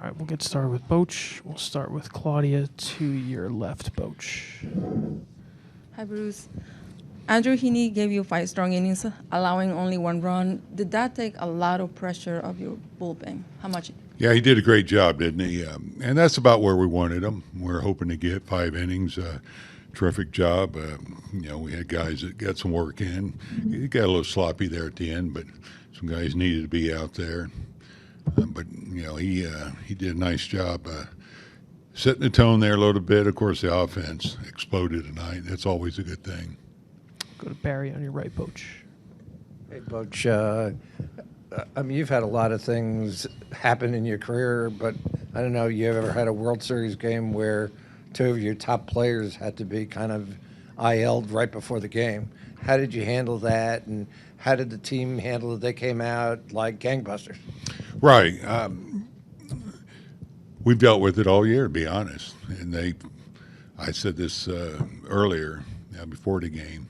right, we'll get started with Bochy. We'll start with Claudia to your left, Bochy. Hi, Bruce. Andrew Heaney gave you 5 strong innings, allowing only 1 run. Did that take a lot of pressure off your bullpen? How much? Yeah, he did a great job, didn't he? And that's about where we wanted him. We're hoping to get 5 innings. Terrific job. We had guys that got some work in. He got a little sloppy there at the end, but some guys needed to be out there. He did a nice job setting the tone there a little bit. Of course, the offense exploded tonight. That's always a good thing. Go to Barry on your right, Bochy. Hey, Bochy. You've had a lot of things happen in your career, but I don't know, you ever had a World Series game where 2 of your top players had to be kind of IL'd right before the game? How did you handle that, and how did the team handle it? They came out like gangbusters. Right. We've dealt with it all year, to be honest. And I said this earlier, before the game.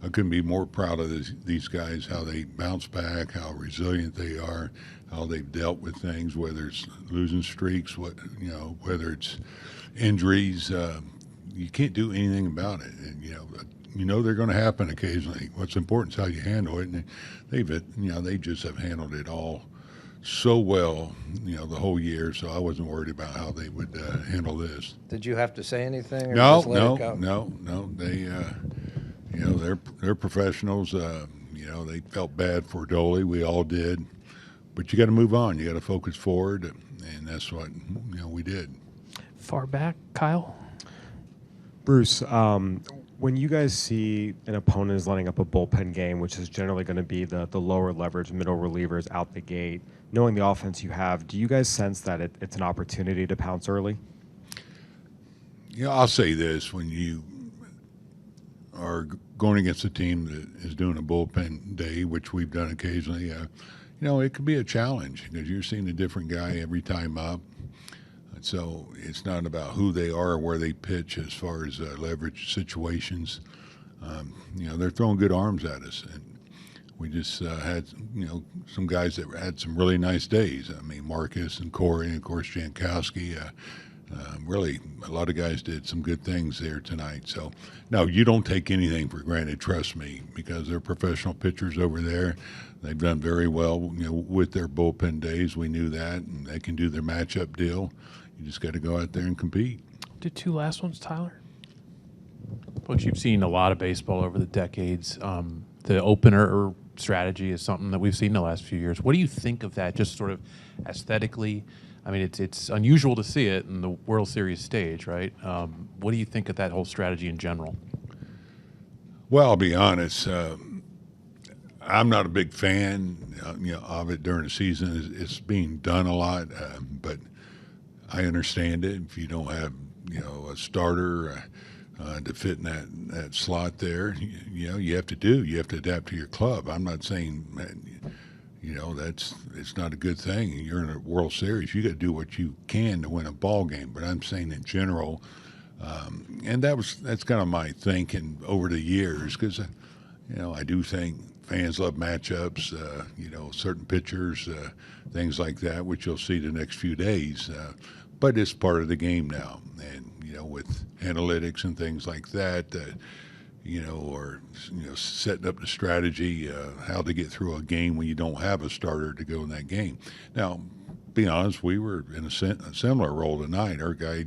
I couldn't be more proud of these guys, how they bounce back, how resilient they are, how they've dealt with things, whether it's losing streaks, whether it's injuries. You can't do anything about it. And, they're going to happen occasionally. What's important is how you handle it. And they just have handled it all so well, the whole year. So I wasn't worried about how they would handle this. Did you have to say anything? Or No. just let it go? No. They're professionals. They felt bad for Dolly. We all did. But you got to move on. You got to focus forward, and that's what we did. Far back, Kyle. Bruce, when you guys see an opponent is lining up a bullpen game, which is generally going to be the lower leverage middle relievers out the gate, knowing the offense you have, do you guys sense that it's an opportunity to pounce early? I'll say this: when you are going against a team that is doing a bullpen day, which we've done occasionally, it could be a challenge because you're seeing a different guy every time up. So it's not about who they are or where they pitch as far as leverage situations. They're throwing good arms at us. And we just had, some guys that had some really nice days. Marcus and Corey and, of course, Jankowski. Really, a lot of guys did some good things there tonight. So, no, you don't take anything for granted, trust me, because they're professional pitchers over there. They've done very well, with their bullpen days. We knew that, and they can do their matchup deal. You just got to go out there and compete. Do 2 last ones, Tyler. Coach, you've seen a lot of baseball over the decades. The opener strategy is something that we've seen in the last few years. What do you think of that, just sort of aesthetically? It's unusual to see it in the World Series stage, right? What do you think of that whole strategy in general? Well, I'll be honest. I'm not a big fan, of it during the season. It's being done a lot, but I understand it. If you don't have, a starter to fit in that slot there, you have to adapt to your club. I'm not saying it's not a good thing. You're in a World Series. You got to do what you can to win a ball game. But I'm saying in general, and that's kind of my thinking over the years, because I do think fans love matchups. Certain pitchers, things like that, which you'll see the next few days. But it's part of the game now, and with analytics and things like that. Or setting up the strategy, how to get through a game when you don't have a starter to go in that game. Now, be honest, we were in a similar role tonight. Our guy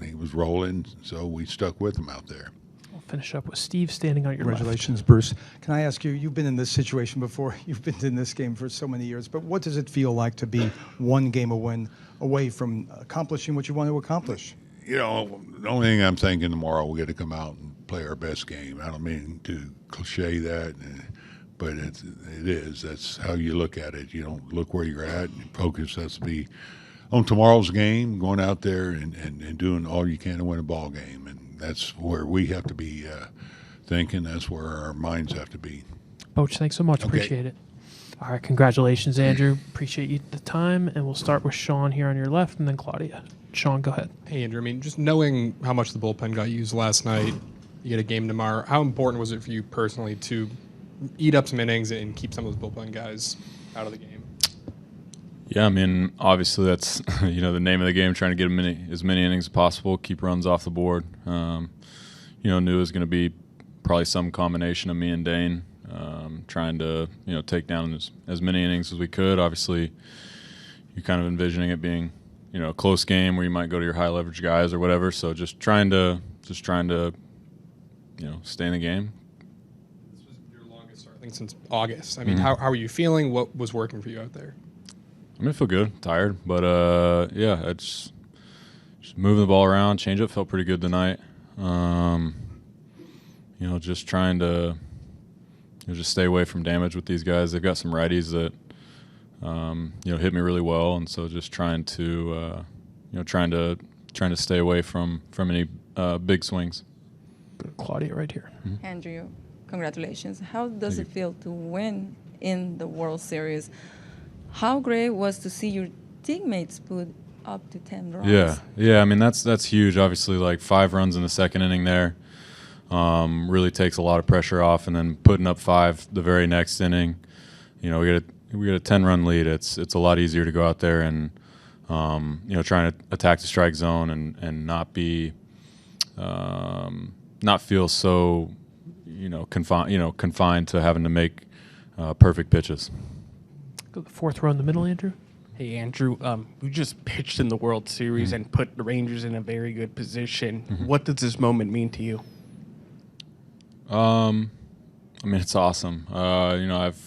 he was rolling, so we stuck with him out there. We'll finish up with Steve standing on your Congratulations, left. Bruce. Can I ask you, you've been in this situation before. You've been in this game for so many years, but what does it feel like to be 1 game away from accomplishing what you want to accomplish? The only thing I'm thinking tomorrow, we got to come out and play our best game. I don't mean to cliche that, but it is. That's how you look at it. You don't look where you're at. Your focus has to be on tomorrow's game, going out there and doing all you can to win a ball game. And that's where we have to be thinking. That's where our minds have to be. Bochy, thanks so much. Okay. Appreciate it. All right, congratulations, Andrew. Appreciate you the time. And we'll start with Sean here on your left, and then Claudia. Sean, go ahead. Hey, Andrew. Just knowing how much the bullpen got used last night, you get a game tomorrow. How important was it for you personally to eat up some innings and keep some of those bullpen guys out of the game? Yeah, I mean, obviously that's the name of the game, trying to get as many innings as possible, keep runs off the board. Knew it was going to be probably some combination of me and Dane, trying to take down as many innings as we could. Obviously, you're kind of envisioning it being a close game where you might go to your high leverage guys or whatever. So just trying to stay in the game. This was your longest start, I think, since August. I mean, how are you feeling? What was working for you out there? I mean, I feel good, tired, but it's just moving the ball around. Changeup felt pretty good tonight. Just trying to just stay away from damage with these guys. They've got some righties that hit me really well, and so just trying to stay away from any big swings. Claudia, right here. Andrew, congratulations. How does it feel to win in the World Series? How great was to see your teammates put up to 10 runs? Yeah. I mean, that's huge. Obviously, like 5 runs in the second inning there really takes a lot of pressure off, and then putting up 5 the very next inning, we get a 10-run lead. It's a lot easier to go out there and trying to attack the strike zone and not be not feel so confined to having to make perfect pitches. Go the 4th row in the middle, Andrew. Hey, Andrew, we just pitched in the World Series and put the Rangers in a very good position. What does this moment mean to you? I mean, it's awesome. I've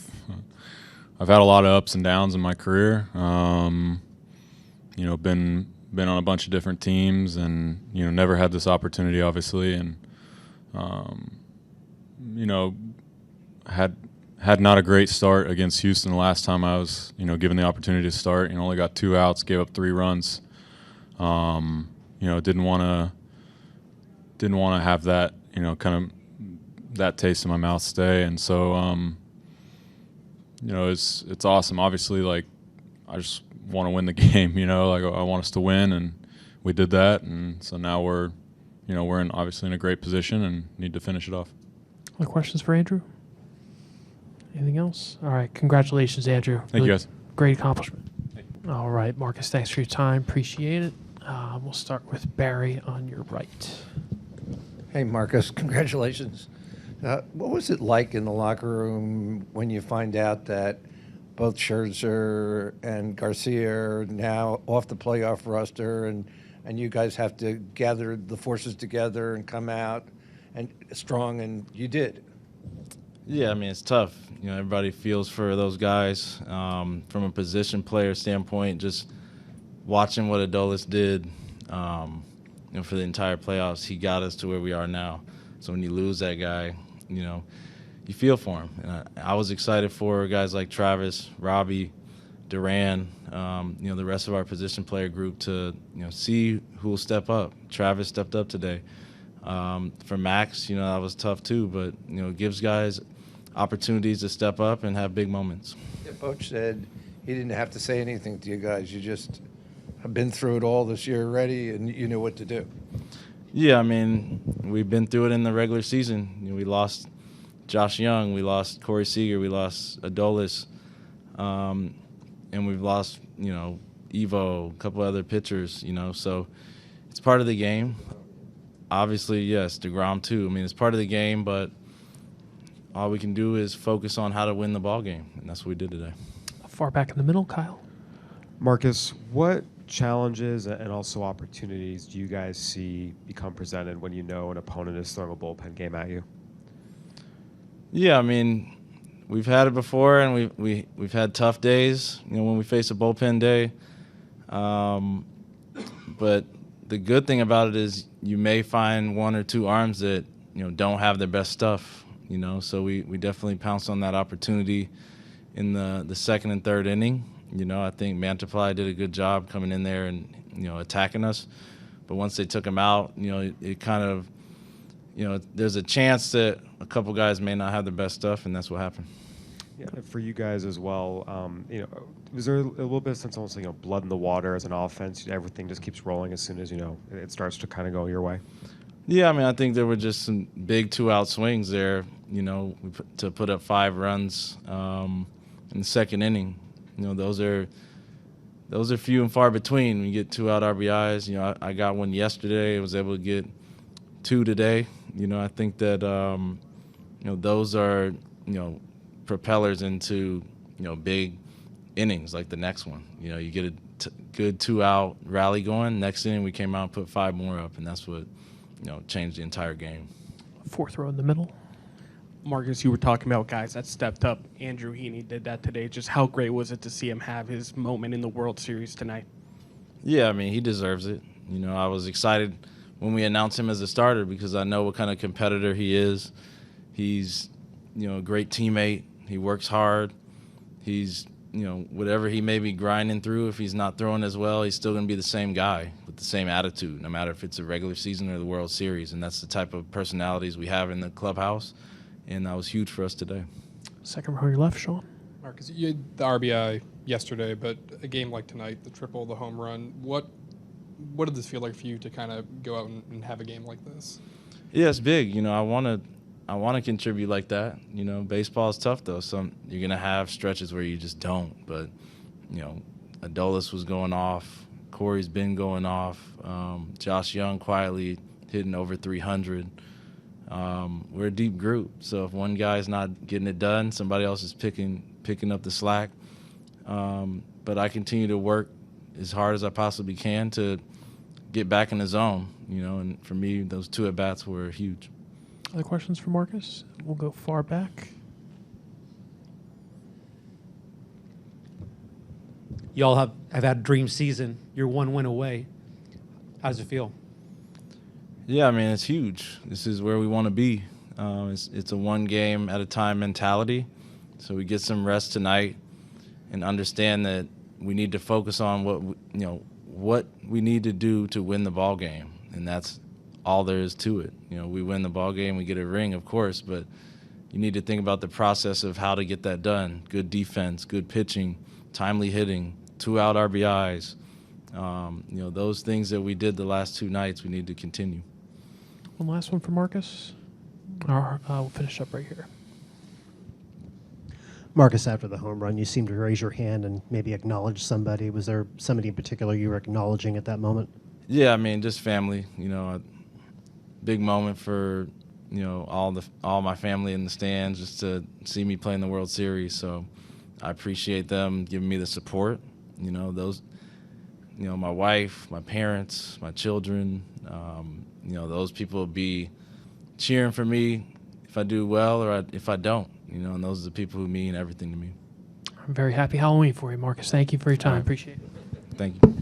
had a lot of ups and downs in my career. Been on a bunch of different teams, and never had this opportunity, obviously, and had not a great start against Houston the last time I was, given the opportunity to start. Only got 2 outs, gave up 3 runs. Didn't want to have that, kind of that taste in my mouth stay. And so, it's awesome. Obviously, like, I just want to win the game. Like, I want us to win, and we did that. And so now we're obviously in a great position and need to finish it off. Other questions for Andrew? Anything else? All right. Congratulations, Andrew. Thank you, guys. Great accomplishment. All right, Marcus, thanks for your time. Appreciate it. We'll start with Barry on your right. Hey, Marcus, congratulations. What was it like in the locker room when you find out that both Scherzer and Garcia are now off the playoff roster, and you guys have to gather the forces together and come out and strong, and you did? Yeah, I mean, it's tough. Everybody feels for those guys. From a position player standpoint, just watching what Adolis did, for the entire playoffs, he got us to where we are now. So when you lose that guy, you feel for him. And I was excited for guys like Travis, Robbie, Duran, the rest of our position player group to, see who will step up. Travis stepped up today. For Max, that was tough too, but, it gives guys opportunities to step up and have big moments. Yeah, Bochy said he didn't have to say anything to you guys. You just have been through it all this year already, and you knew what to do. Yeah, I mean, we've been through it in the regular season. We lost Josh Young, we lost Corey Seager, we lost Adolis, and we've lost, Evo, a couple other pitchers, so it's part of the game. Obviously, yes, DeGrom too. I mean, it's part of the game, but all we can do is focus on how to win the ball game, and that's what we did today. Far back in the middle, Kyle. Marcus, what challenges and also opportunities do you guys see become presented when an opponent is throwing a bullpen game at you? Yeah, I mean, we've had it before, and we've had tough days, when we face a bullpen day. But the good thing about it is you may find 1 or 2 arms that don't have their best stuff. So we definitely pounced on that opportunity in the second and third inning. I think Mantiply did a good job coming in there and attacking us. But once they took him out, it kind of there's a chance that a couple guys may not have the best stuff, and that's what happened. Yeah, for you guys as well, was there a little bit of sense almost blood in the water as an offense? Everything just keeps rolling as soon as it starts to kind of go your way. Yeah, I mean, I think there were just some big 2-out swings there. To put up 5 runs in the second inning. Those are those are few and far between. When you get 2 out RBIs, you know, I got one yesterday. I was able to get 2 today. You know, I think that you know, those are, you know, propellers into, you know, big innings like the next one. You know, you get a good 2 out rally going. Next inning, we came out and put 5 more up, and that's what, you know, changed the entire game. Fourth row in the middle. Marcus, you were talking about guys that stepped up. Andrew Heaney did that today. Just how great was it to see him have his moment in the World Series tonight? Yeah, I mean, he deserves it. You know, I was excited when we announced him as a starter because I know what kind of competitor he is. He's, you know, a great teammate. He works hard. He's, you know, whatever he may be grinding through, if he's not throwing as well, he's still going to be the same guy with the same attitude, no matter if it's a regular season or the World Series. And that's the type of personalities we have in the clubhouse. And that was huge for us today. Second row, your left, Sean. Marcus, you had the RBI yesterday, but a game like tonight, the triple, the home run, what did this feel like for you to kind of go out and have a game like this? Yeah, it's big. You know, I want to contribute like that. You know, baseball is tough though. You're gonna have stretches where you just don't. But you know, Adolis was going off. Corey's been going off. Josh Young quietly hitting over 300. We're a deep group, so if one guy's not getting it done, somebody else is picking up the slack. But I continue to work as hard as I possibly can to get back in the zone. You know, and for me, those 2 at-bats were huge. Other questions for Marcus? We'll go far back. Y'all have had a dream season. You're 1 win away. How does it feel? Yeah, I mean, it's huge. This is where we want to be. It's a 1 game at a time mentality. So we get some rest tonight and understand that we need to focus on what we need to do to win the ball game, and that's all there is to it. You know, we win the ball game, we get a ring, of course, but you need to think about the process of how to get that done. Good defense, good pitching, timely hitting, 2 out RBIs. You know, those things that we did the last 2 nights, we need to continue. One last one for Marcus. We'll finish up right here. Marcus, after the home run, you seemed to raise your hand and maybe acknowledge somebody. Was there somebody in particular you were acknowledging at that moment? Yeah, I mean, just family. You know, a big moment for, you know, all my family in the stands just to see me play in the World Series. So I appreciate them giving me the support. You know, those, you know, my wife, my parents, my children, you know, those people will be cheering for me if I do well or if I don't. You know, and those are the people who mean everything to me. I'm very happy Halloween for you, Marcus. Thank you for your time. Right. Appreciate it. Thank you.